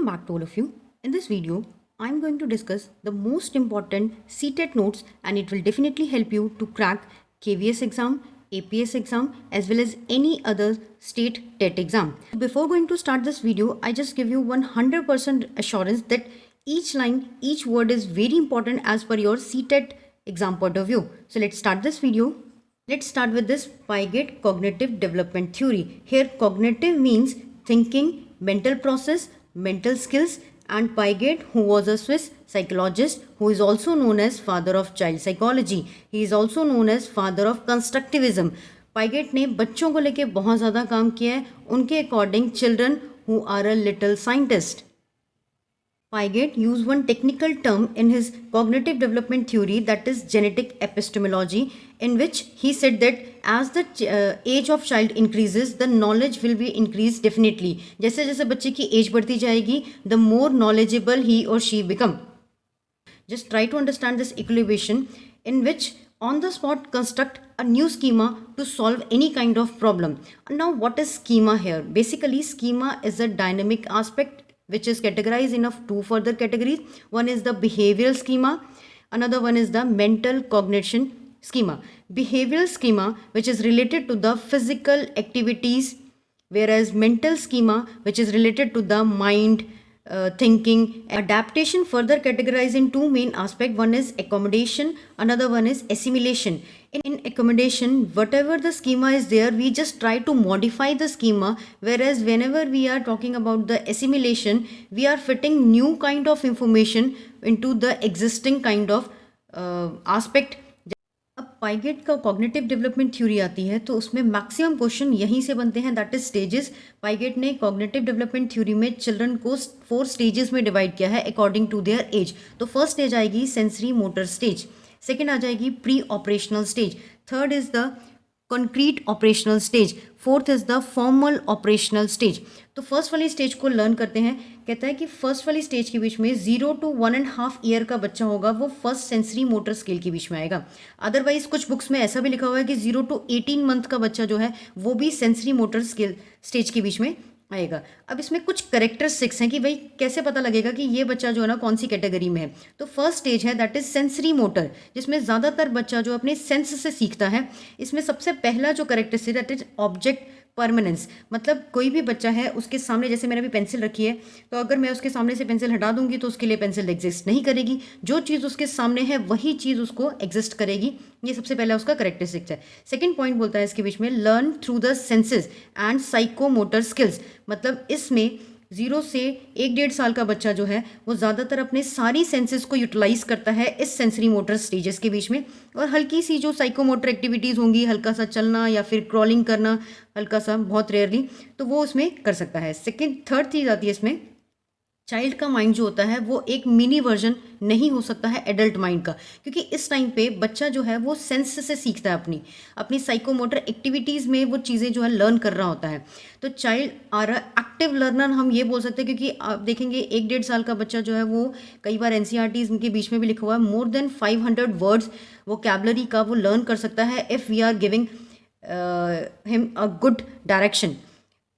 Welcome back to all of you. In this video, I'm going to discuss the most important CTET notes and it will definitely help you to crack KVS exam, APS exam as well as any other state TET exam. Before going to start this video, I just give you 100% assurance that each line, each word is very important as per your CTET exam point of view. So let's start this video. Let's start with this Pygate cognitive development theory. Here cognitive means thinking, mental process, mental skills, and Pygate, who was a Swiss psychologist who is also known as father of child psychology. He is also known as father of constructivism. Pygate ने बच्चों को लेके बहुत ज़्यादा काम किया है. उनके according children who are a little scientist. Pygate used one technical term in his cognitive development theory, that is genetic epistemology, in which he said that as the age of child increases, the knowledge will be increased definitely. जैसे जैसे बच्चे की age बढ़ती जाएगी, the more knowledgeable he or she become. Just try to understand this equation in which on the spot construct a new schema to solve any kind of problem. Now what is schema here? Basically schema is a dynamic aspect which is categorized in two further categories. One is the behavioral schema, another one is the mental cognition schema. Behavioral schema which is related to the physical activities, whereas mental schema which is related to the mind, thinking. Adaptation further categorized in two main aspects. One is accommodation, another one is assimilation. In accommodation, whatever the schema is there, we just try to modify the schema, whereas whenever we are talking about the assimilation, we are fitting new kind of information into the existing kind of aspect. अब Piaget का cognitive development theory आती है तो उसमें maximum question यहीं से बनते हैं, दैट इज स्टेजेस. पाइगेट ने कॉग्निटिव डेवलपमेंट थ्योरी में चिल्ड्रन को 4 स्टेजेस में डिवाइड किया है अकॉर्डिंग टू देयर एज. तो फर्स्ट स्टेज आएगी सेंसरी मोटर स्टेज, सेकेंड आ जाएगी pre operational stage, third is the concrete operational stage, fourth is the formal operational stage. तो first वाली स्टेज को लर्न करते हैं. कहता है कि फर्स्ट वाली स्टेज के बीच में 0 to 1.5 ईयर का बच्चा होगा वो फर्स्ट सेंसरी मोटर स्केल के बीच में आएगा. अदरवाइज कुछ बुक्स में ऐसा भी लिखा हुआ है कि 0 to 18 मंथ का बच्चा जो है वो भी सेंसरी मोटर स्केल स्टेज के बीच में आएगा. अब इसमें कुछ करेक्टरिस्टिक्स हैं कि भाई कैसे पता लगेगा कि ये बच्चा जो है ना कौन सी कैटेगरी में है. तो फर्स्ट स्टेज है दैट इज सेंसरी मोटर, जिसमें ज़्यादातर बच्चा जो अपने सेंस से सीखता है. इसमें सबसे पहला जो characteristic that is object permanence. मतलब कोई भी बच्चा है उसके सामने, जैसे मैंने अभी पेंसिल रखी है तो अगर मैं उसके सामने से पेंसिल हटा दूंगी तो उसके लिए पेंसिल एग्जिस्ट नहीं करेगी. जो चीज़ उसके सामने है वही चीज़ उसको एग्जिस्ट करेगी. ये सबसे पहला उसका करेक्टरिस्टिक्स है. सेकंड पॉइंट बोलता है इसके बीच में learn through the senses and psychomotor skills. मतलब इसमें 0 से 1-1.5 साल का बच्चा जो है वो ज़्यादातर अपने सारी सेंसेस को यूटिलाइज करता है इस सेंसरी मोटर स्टेजेस के बीच में. और हल्की सी जो साइकोमोटर एक्टिविटीज़ होंगी, हल्का सा चलना या फिर क्रॉलिंग करना, हल्का सा, बहुत रेयरली, तो वो उसमें कर सकता है. थर्ड चीज़ आती है इसमें, चाइल्ड का माइंड जो होता है वो एक मिनी वर्जन नहीं हो सकता है एडल्ट माइंड का, क्योंकि इस टाइम पे बच्चा जो है वो सेंस से सीखता है, अपनी अपनी साइकोमोटर एक्टिविटीज़ में वो चीज़ें जो है लर्न कर रहा होता है. तो चाइल्ड आर एक्टिव लर्नर हम ये बोल सकते हैं, क्योंकि आप देखेंगे 1-1.5 साल का बच्चा जो है वो कई बार NCERT के बीच में भी लिखा हुआ है मोर देन 500 वर्ड्स वोकैबुलरी का वो लर्न कर सकता है if we are giving him a good direction.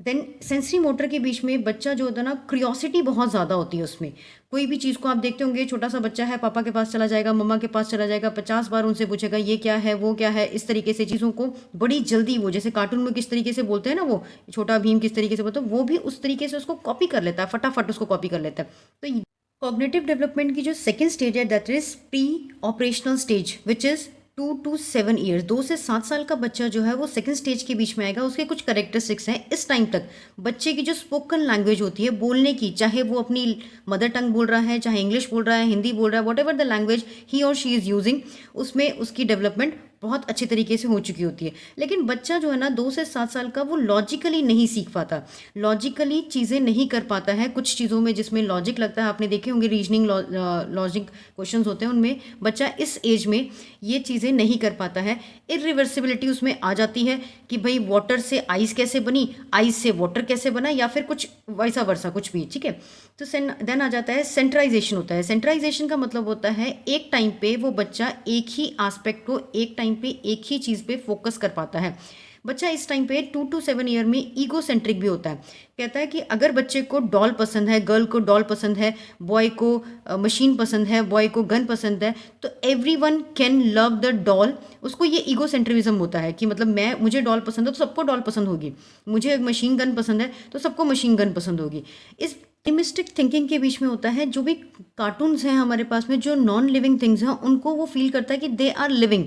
Then sensory motor के बीच में बच्चा जो होता है ना, क्यूरियोसिटी बहुत ज़्यादा होती है उसमें. कोई भी चीज़ को आप देखते होंगे, छोटा सा बच्चा है, पापा के पास चला जाएगा, मम्मा के पास चला जाएगा, 50 बार उनसे पूछेगा ये क्या है वो क्या है. इस तरीके से चीज़ों को बड़ी जल्दी, वो जैसे कार्टून में किस तरीके से बोलते हैं ना, वो छोटा भीम किस तरीके से बोलते हैं, वो भी उस तरीके से उसको कॉपी कर लेता है, फटाफट उसको कॉपी कर लेता है. तो कॉग्निटिव डेवलपमेंट की जो सेकेंड स्टेज है that is pre operational stage which is 2 to 7 years. 2 से 7 साल का बच्चा जो है वो सेकंड स्टेज के बीच में आएगा. उसके कुछ करेक्टरिस्टिक्स हैं. इस टाइम तक बच्चे की जो स्पोकन लैंग्वेज होती है, बोलने की, चाहे वो अपनी मदर टंग बोल रहा है, चाहे इंग्लिश बोल रहा है, हिंदी बोल रहा है, वॉट एवर द लैंग्वेज ही और शी इज़ यूजिंग, उसमें उसकी डेवलपमेंट बहुत अच्छी तरीके से हो चुकी होती है. लेकिन बच्चा जो है ना 2 से 7 साल का वो लॉजिकली नहीं सीख पाता, लॉजिकली चीज़ें नहीं कर पाता है. कुछ चीज़ों में जिसमें लॉजिक लगता है, आपने देखे होंगे रीजनिंग लॉजिक क्वेश्चंस होते हैं, उनमें बच्चा इस एज में ये चीज़ें नहीं कर पाता है. इरिवर्सिबिलिटी उसमें आ जाती है कि भाई वाटर से आइस कैसे बनी, आइस से वाटर कैसे बना, या फिर कुछ वैसा वर्सा कुछ भी. ठीक है. तो देन आ जाता है सेंट्राइजेशन होता है. सेंट्राइजेशन का मतलब होता है एक टाइम पे वो बच्चा एक ही एस्पेक्ट को, एक टाइम पे एक ही चीज़ पे फोकस कर पाता है. बच्चा इस टाइम पे 2 to 7 ईयर में ईगो सेंट्रिक भी होता है। कहता है कि अगर बच्चे को डॉल पसंद है, गर्ल को डॉल पसंद है, बॉय को मशीन पसंद है, बॉय को गन पसंद है, तो everyone can love the doll. उसको ये ईगो सेंट्रिज्म होता है कि मतलब मुझे डॉल पसंद है तो सबको डॉल पसंद होगी, मुझे मशीन गन पसंद है तो सबको मशीन गन पसंद होगी। इस एनिमिस्टिक थिंकिंग के बीच में होता है जो भी कार्टून्स हैं हमारे पास में, जो नॉन लिविंग थिंग्स हैं, उनको वो फील करता है कि they are living.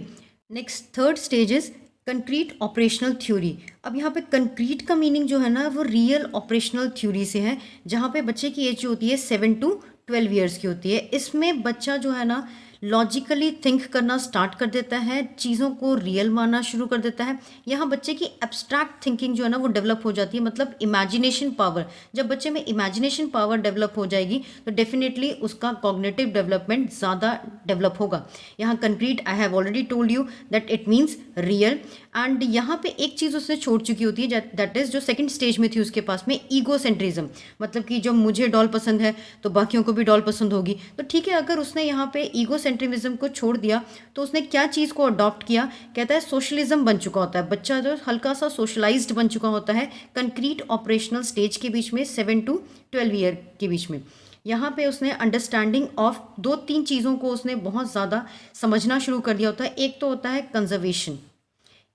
Next third stage is concrete operational theory. अब यहाँ पे कंक्रीट का मीनिंग जो है ना वो रियल ऑपरेशनल थ्योरी से है, जहाँ पे बच्चे की एज जो होती है 7 to 12 ईयर्स की होती है। इसमें बच्चा जो है ना लॉजिकली थिंक करना स्टार्ट कर देता है, चीज़ों को रियल मानना शुरू कर देता है। यहाँ बच्चे की एब्स्ट्रैक्ट थिंकिंग जो है ना वो डेवलप हो जाती है, मतलब इमेजिनेशन पावर। जब बच्चे में इमेजिनेशन पावर डेवलप हो जाएगी तो डेफिनेटली उसका कॉग्निटिव डेवलपमेंट ज़्यादा डेवलप होगा। यहाँ concrete I have already told you that it means real. And यहाँ पे एक चीज़ उसने छोड़ चुकी होती है, दैट इज़ जो सेकंड स्टेज में थी उसके पास में, ईगो सेंट्रिज्म। मतलब कि जब मुझे डॉल पसंद है तो बाकियों को भी डॉल पसंद होगी। तो ठीक है, अगर उसने यहाँ पे ईगो सेंट्रिज्म को छोड़ दिया तो उसने क्या चीज़ को अडॉप्ट किया, कहता है सोशलिज्म बन चुका होता है बच्चा, जो हल्का सा सोशलाइज्ड बन चुका होता है कंक्रीट ऑपरेशनल स्टेज के बीच में, 7 to 12 ईयर के बीच में। यहाँ पे उसने अंडरस्टैंडिंग ऑफ 2-3 चीज़ों को उसने बहुत ज़्यादा समझना शुरू कर दिया होता है। एक तो होता है कंजर्वेशन,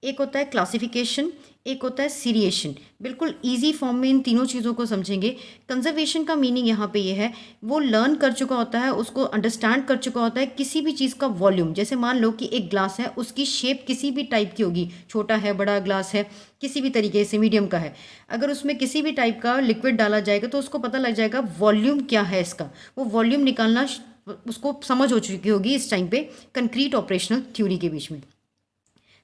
एक होता है क्लासिफिकेशन, एक होता है सीरिएशन। बिल्कुल इजी फॉर्म में इन तीनों चीज़ों को समझेंगे। कंजर्वेशन का मीनिंग यहाँ पे ये है, वो लर्न कर चुका होता है, उसको अंडरस्टैंड कर चुका होता है किसी भी चीज़ का वॉल्यूम। जैसे मान लो कि एक ग्लास है, उसकी शेप किसी भी टाइप की होगी, छोटा है, बड़ा ग्लास है, किसी भी तरीके से, मीडियम का है, अगर उसमें किसी भी टाइप का लिक्विड डाला जाएगा तो उसको पता लग जाएगा वॉल्यूम क्या है इसका। वो वॉल्यूम निकालना उसको समझ हो चुकी होगी इस टाइम पे कंक्रीट ऑपरेशनल थ्योरी के बीच में।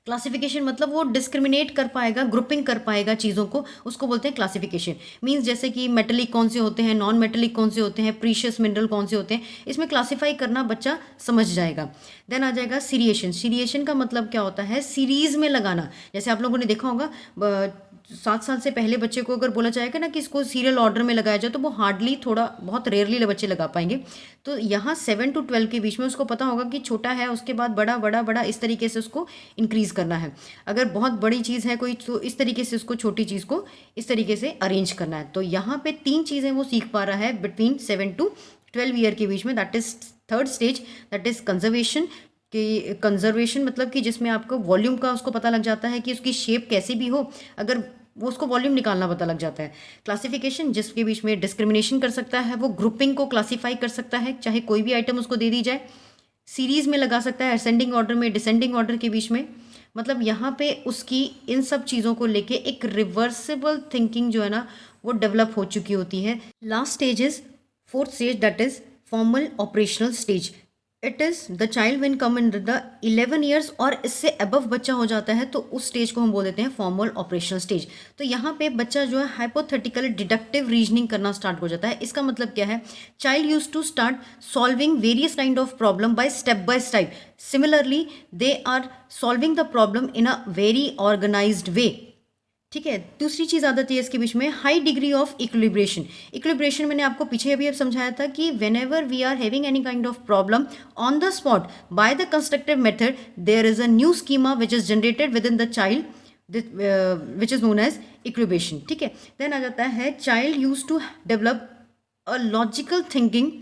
क्लासिफिकेशन मतलब वो डिस्क्रिमिनेट कर पाएगा, ग्रुपिंग कर पाएगा चीज़ों को, उसको बोलते हैं क्लासिफिकेशन। मींस जैसे कि मेटलिक कौन से होते हैं, नॉन मेटलिक कौन से होते हैं, प्रीशियस मिनरल कौन से होते हैं, इसमें क्लासीफाई करना बच्चा समझ जाएगा। देन आ जाएगा सीरिएशन। सीरिएशन का मतलब क्या होता है, सीरीज़ में लगाना। जैसे आप लोगों ने देखा होगा 7 साल से पहले बच्चे को अगर बोला जाएगा ना कि इसको सीरियल ऑर्डर में लगाया जाए तो वो हार्डली, थोड़ा बहुत रेयरली बच्चे लगा पाएंगे। तो यहाँ 7 to 12 के बीच में उसको पता होगा कि छोटा है, उसके बाद बड़ा, बड़ा, बड़ा, इस तरीके से उसको इंक्रीज़ करना है। अगर बहुत बड़ी चीज़ है कोई तो इस तरीके से उसको छोटी चीज़ को इस तरीके से अरेंज करना है। तो यहाँ पे 3 चीज़ें वो सीख पा रहा है बिटवीन 7 to 12 ईयर के बीच में। That is third stage, that is conservation. कि कंजर्वेशन मतलब कि जिसमें आपको वॉल्यूम का उसको पता लग जाता है कि उसकी शेप कैसी भी हो, अगर वो उसको वॉल्यूम निकालना पता लग जाता है। क्लासिफिकेशन जिसके बीच में डिस्क्रिमिनेशन कर सकता है, वो ग्रुपिंग को क्लासीफाई कर सकता है, चाहे कोई भी आइटम उसको दे दी जाए। सीरीज़ में लगा सकता है, असेंडिंग ऑर्डर में, डिसेंडिंग ऑर्डर के बीच में। मतलब यहाँ पे उसकी इन सब चीज़ों को लेके एक रिवर्सिबल थिंकिंग जो है ना वो डेवलप हो चुकी होती है। Last stage is fourth stage, that is formal operational stage. It is the child when come in the 11 years और इससे अबव बच्चा हो जाता है तो उस स्टेज को हम बोल देते हैं फॉर्मल ऑपरेशनल स्टेज। तो यहाँ पे बच्चा जो है हाइपोथेटिकल डिडक्टिव रीजनिंग करना स्टार्ट हो जाता है। इसका मतलब क्या है, child use to start solving various kind of problem by step. Similarly they are solving the problem in a very organized way. ठीक है, दूसरी चीज़ आ जाती है इसके बीच में high degree of equilibration. Equilibration मैंने आपको पीछे अभी अब समझाया था कि whenever we are having any kind of problem on the spot by the constructive method, there is a new schema which is generated with in the child which is known as equilibration. ठीक है, then आ जाता है child use to develop a logical thinking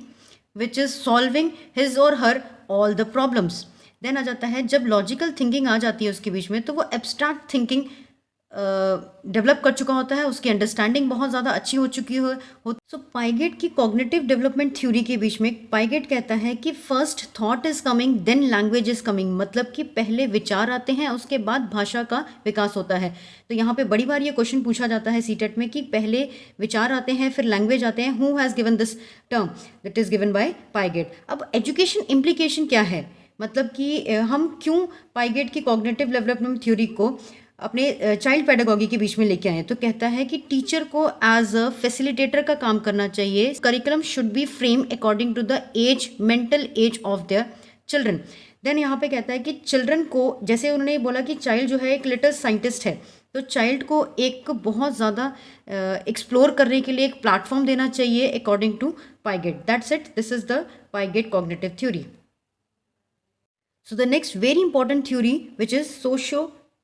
which is solving his और her all the problems. Then आ जाता है जब लॉजिकल थिंकिंग आ जाती है उसके बीच में तो वो एब्स्ट्रैक्ट थिंकिंग डेवलप कर चुका होता है, उसकी अंडरस्टैंडिंग बहुत ज़्यादा अच्छी हो चुकी हो। सो पाइगेट की कॉग्निटिव डेवलपमेंट थ्योरी के बीच में पाइगेट कहता है कि first thought is coming then language is coming. मतलब कि पहले विचार आते हैं उसके बाद भाषा का विकास होता है। तो यहाँ पे बड़ी बार ये क्वेश्चन पूछा जाता है सीटेट में कि पहले विचार आते हैं फिर लैंग्वेज आते हैं। Who has given this term, that is given by Piaget. अब एजुकेशन इम्प्लीकेशन क्या है, मतलब कि हम क्यों पाइगेट की कॉग्निटिव डेवलपमेंट थ्योरी को अपने चाइल्ड पेडागोगी के बीच में लेके आए। तो कहता है कि टीचर को एज अ फैसिलिटेटर का काम करना चाहिए। Curriculum should be frame according to the age, mental age of their children. Then यहाँ पे कहता है कि चिल्ड्रन को, जैसे उन्होंने बोला कि चाइल्ड जो है एक लिटिल साइंटिस्ट है, तो चाइल्ड को एक बहुत ज़्यादा एक्सप्लोर करने के लिए एक प्लेटफॉर्म देना चाहिए according to Piaget. That's it, this is the Piaget cognitive theory. So the next very important theory which is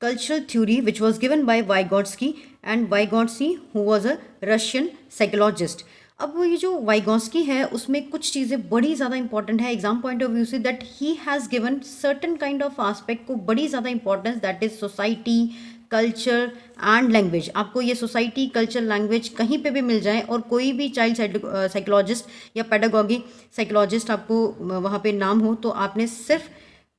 cultural theory which was given by Vygotsky, and Vygotsky who was a Russian psychologist. अब वो ये जो Vygotsky है उसमें कुछ चीज़ें बड़ी ज़्यादा इंपॉर्टेंट है एग्जाम पॉइंट ऑफ व्यू से, that he has given certain kind of aspect को बड़ी ज़्यादा importance, that is society, culture and language. आपको ये सोसाइटी, कल्चर, लैंग्वेज कहीं पे भी मिल जाए और कोई भी चाइल्ड साइकोलॉजिस्ट या पेडागॉगी साइकोलॉजिस्ट आपको वहाँ पे नाम हो तो आपने सिर्फ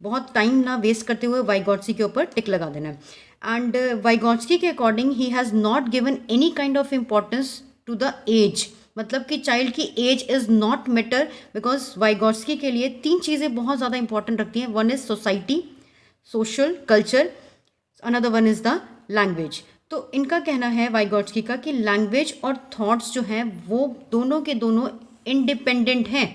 बहुत टाइम ना वेस्ट करते हुए वाइगॉट्स्की के ऊपर टिक लगा देना है. एंड वाइगॉट्स्की के according he has not given any kind of importance to the age, मतलब कि चाइल्ड की age is not matter, because Vygotsky के लिए 3 चीज़ें बहुत ज़्यादा इंपॉर्टेंट रखती हैं. One is society, social, culture, another one is the language. तो इनका कहना है वाइगॉट्स्की का कि लैंग्वेज और थॉट्स जो हैं वो दोनों के दोनों इंडिपेंडेंट हैं.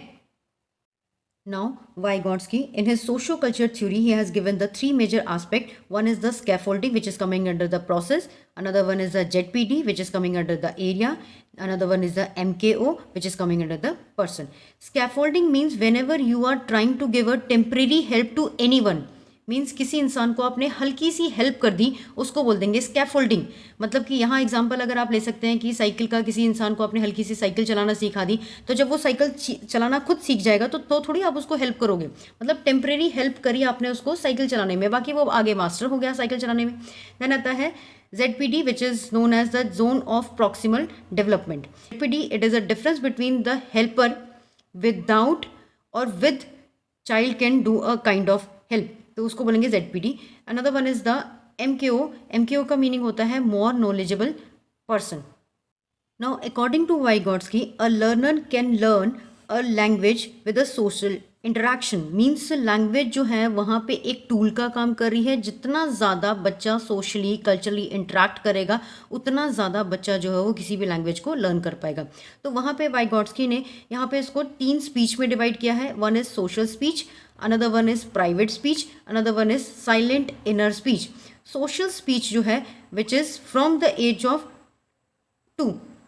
Now, Vygotsky, in his socio-culture theory, he has given the 3 major aspects. One is the scaffolding, which is coming under the process. Another one is the ZPD, which is coming under the area. Another one is the MKO, which is coming under the person. Scaffolding means whenever you are trying to give a temporary help to anyone, means किसी इंसान को आपने हल्की सी help कर दी, उसको बोल देंगे scaffolding. मतलब कि यहाँ एग्जांपल अगर आप ले सकते हैं कि साइकिल का, किसी इंसान को आपने हल्की सी साइकिल चलाना सिखा दी, तो जब वो साइकिल चलाना खुद सीख जाएगा तो थोड़ी आप उसको हेल्प करोगे. मतलब टेम्परेरी हेल्प करी आपने उसको साइकिल चलाने में, बाकी वो आगे मास्टर हो गया साइकिल चलाने में. देन आता है ZPD, which is known as the zone of proximal development. ZPD, it is a difference between the helper without or with child can do a kind of help, तो उसको बोलेंगे ZPD. Another one is the MKO. MKO का meaning होता है more knowledgeable person. Now according to Vygotsky, a learner can learn a language with a social interaction. Means language जो है वहाँ पे एक टूल का काम कर रही है. जितना ज़्यादा बच्चा सोशली, कल्चरली इंटरेक्ट करेगा उतना ज़्यादा बच्चा जो है वो किसी भी लैंग्वेज को लर्न कर पाएगा. तो वहाँ पे वाइगॉट्स्की ने यहाँ पे इसको 3 स्पीच में डिवाइड किया है. One is social speech, another one is private speech, another one is silent inner speech. Social speech जो है which is from the age of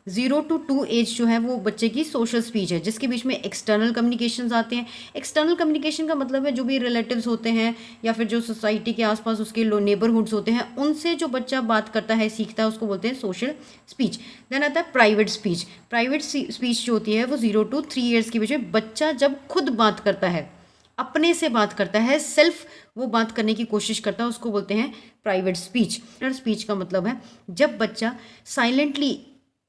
0 to 2 as जो है वो बच्चे की सोशल स्पीच है, जिसके बीच में एक्सटर्नल कम्युनिकेशंस आते हैं. एक्सटर्नल कम्युनिकेशन का मतलब है जो भी रिलेटिव्स होते हैं या फिर जो सोसाइटी के आसपास उसके नेबरहुड्स होते हैं उनसे जो बच्चा बात करता है, सीखता है, उसको बोलते हैं सोशल स्पीच. देन आता है प्राइवेट स्पीच. प्राइवेट स्पीच जो होती है वो 0 to 3 ईयर्स के बीच में बच्चा जब खुद बात करता है, अपने से बात करता है, सेल्फ वो बात करने की कोशिश करता है, उसको बोलते हैं प्राइवेट स्पीच. स्पीच का मतलब है जब बच्चा साइलेंटली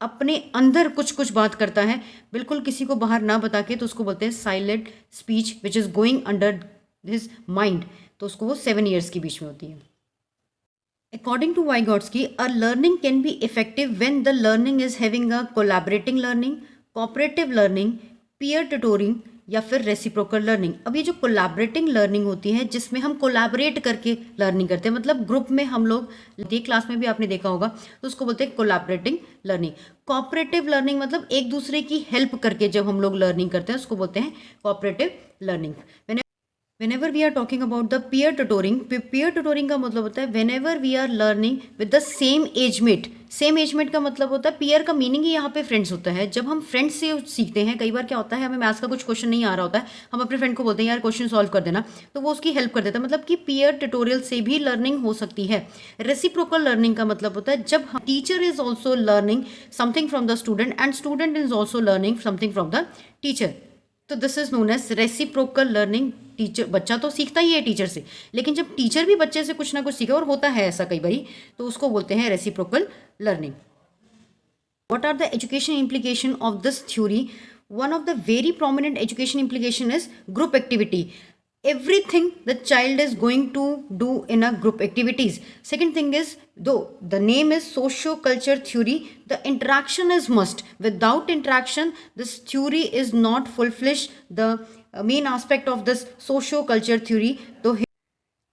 अपने अंदर कुछ कुछ बात करता है, बिल्कुल किसी को बाहर ना बता के, तो उसको बोलते हैं silent speech which is going under his mind. तो उसको वो 7 ईयर्स के बीच में होती है. According to Vygotsky, a learning can be effective when the learning is having a collaborating learning, cooperative learning, peer tutoring या फिर रेसिप्रोकल लर्निंग. अब ये जो कोलैबोरेटिंग लर्निंग होती है जिसमें हम कोलैबोरेट करके लर्निंग करते हैं, मतलब ग्रुप में हम लोग, क्लास में भी आपने देखा होगा, तो उसको बोलते हैं कोलैबोरेटिंग लर्निंग. कोऑपरेटिव लर्निंग मतलब एक दूसरे की हेल्प करके जब हम लोग लर्निंग करते हैं उसको बोलते हैं cooperative learning. Whenever we are talking about the peer tutoring का मतलब होता है whenever we are learning with the same age mate. Same age mate का मतलब होता है, peer का मीनिंग ही यहाँ पे फ्रेंड्स होता है. जब हम फ्रेंड्स से सीखते हैं, कई बार क्या होता है हमें मैथ्स का कुछ क्वेश्चन नहीं आ रहा होता है, हम अपने फ्रेंड को बोलते हैं यार क्वेश्चन सॉल्व कर देना, तो वो उसकी हेल्प कर देता है. मतलब कि peer ट्यूटोरियल से भी लर्निंग हो सकती है. रेसिप्रोकल लर्निंग का मतलब होता है जब teacher is also learning something from the student and student is also learning something from the teacher. तो this is known as reciprocal learning. Teacher, बच्चा तो सीखता ही है टीचर से, लेकिन जब टीचर भी बच्चे से कुछ ना कुछ सीखे, और होता है ऐसा कई बारी, तो उसको बोलते हैं reciprocal learning. What are the education implication of this theory? One of the very prominent education implication is group activity. Everything the child is going to do in a group activities. Second thing is, though the name is socio-culture theory, the interaction is must. Without interaction, this theory is not full-fledged. The main aspect of this socio-culture theory, though.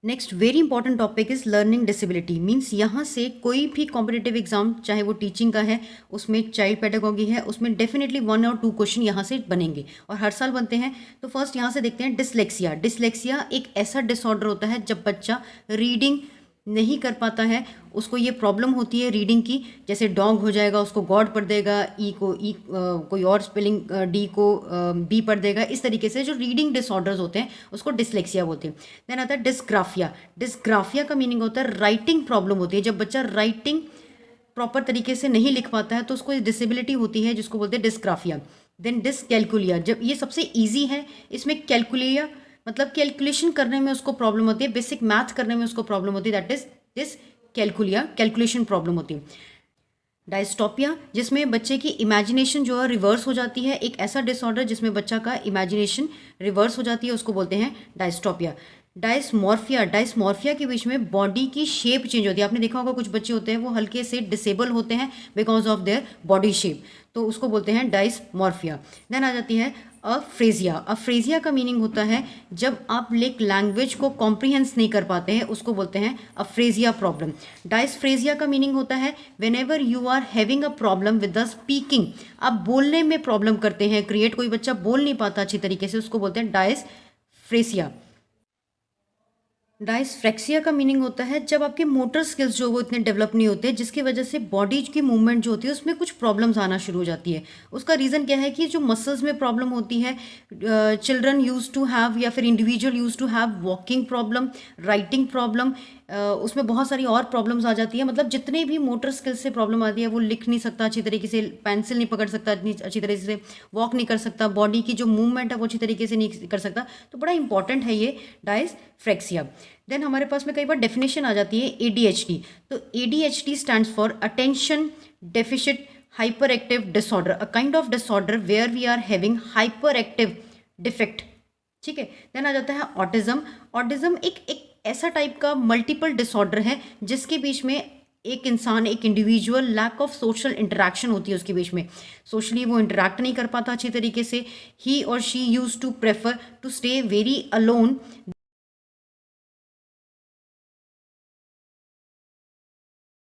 Next very important topic is learning disability. Means यहाँ से कोई भी competitive exam, चाहे वो teaching का है, उसमें child pedagogy है, उसमें डेफिनेटली 1 और 2 क्वेश्चन यहाँ से बनेंगे और हर साल बनते हैं. तो फर्स्ट यहाँ से देखते हैं डिसलेक्सिया. डिसलेक्सिया एक ऐसा डिसऑर्डर होता है जब बच्चा रीडिंग नहीं कर पाता है, उसको ये प्रॉब्लम होती है रीडिंग की, जैसे डॉग हो जाएगा उसको गॉड पढ़ देगा, ई को ई कोई और स्पेलिंग, डी को बी पढ़ देगा, इस तरीके से जो रीडिंग डिसऑर्डर्स होते हैं उसको डिसलेक्सिया बोलते हैं। देन आता है डिस्ग्राफिया। डिस्ग्राफिया का मीनिंग होता है राइटिंग प्रॉब्लम होती है, जब बच्चा राइटिंग प्रॉपर तरीके से नहीं लिख पाता है तो उसको डिसेबिलिटी होती है जिसको बोलते हैं डिस्ग्राफिया। देन डिसकैलकुलिया, जब ये सबसे ईजी है, इसमें कैलकुलिया मतलब कैलकुलेशन करने में उसको प्रॉब्लम होती है, बेसिक मैथ करने में उसको प्रॉब्लम होती है, that is dyscalculia, calculation problem होती है। डायस्टोपिया, जिसमें बच्चे की इमेजिनेशन जो है रिवर्स हो जाती है, एक ऐसा डिसऑर्डर जिसमें बच्चा का इमेजिनेशन रिवर्स हो जाती है उसको बोलते हैं डायस्टोपिया। डायस्मॉर्फिया, डायस्मॉर्फिया के बीच में बॉडी की शेप चेंज होती है। आपने देखा होगा कुछ बच्चे होते हैं वो हल्के से डिसेबल होते हैं because of their body shape, तो उसको बोलते हैं डायस्मॉर्फिया। देन आ जाती है अफ्रेजिया। अफ्रेजिया का मीनिंग होता है जब आप एक लैंग्वेज को कॉम्प्रिहेंस नहीं कर पाते हैं, उसको बोलते हैं अफ्रेजिया प्रॉब्लम। डायस्फ्रेजिया का मीनिंग होता है whenever you are having a problem with the speaking, आप बोलने में प्रॉब्लम करते हैं, क्रिएट कोई बच्चा बोल नहीं पाता अच्छी तरीके से, उसको बोलते हैं डायस्फ्रेसिया। डायस्फ्रेक्सिया का मीनिंग होता है जब आपके मोटर स्किल्स जो वो इतने डेवलप नहीं होते, जिसकी वजह से बॉडी की मूवमेंट जो होती है उसमें कुछ प्रॉब्लम्स आना शुरू हो जाती है। उसका रीज़न क्या है कि जो मसल्स में प्रॉब्लम होती है, चिल्ड्रन यूज टू हैव या फिर individual use to have walking problem, writing problem, उसमें बहुत सारी और प्रॉब्लम्स आ जाती है। मतलब जितने भी मोटर स्किल्स से प्रॉब्लम आती है, वो लिख नहीं सकता अच्छी तरीके से, पेंसिल नहीं पकड़ सकता इतनी अच्छी तरीके से, वॉक नहीं कर सकता, बॉडी की जो मूवमेंट है वो अच्छी तरीके से नहीं कर सकता, तो बड़ा इंपॉर्टेंट है ये डायस्फ्रेक्सिया। देन हमारे पास में कई बार डेफिनेशन आ जाती है ADHD। तो ADHD stands for attention deficit hyper active disorder, a kind of disorder where we are having hyper active defect. ठीक है। देन आ जाता है ऑटिज्म। ऑटिज्म एक ऐसा टाइप का मल्टीपल डिसऑर्डर है जिसके बीच में एक इंसान, एक individual lack of social interaction होती है उसके बीच में, सोशली वो इंटरेक्ट नहीं कर पाता अच्छी तरीके से, ही और she use to prefer to stay very alone.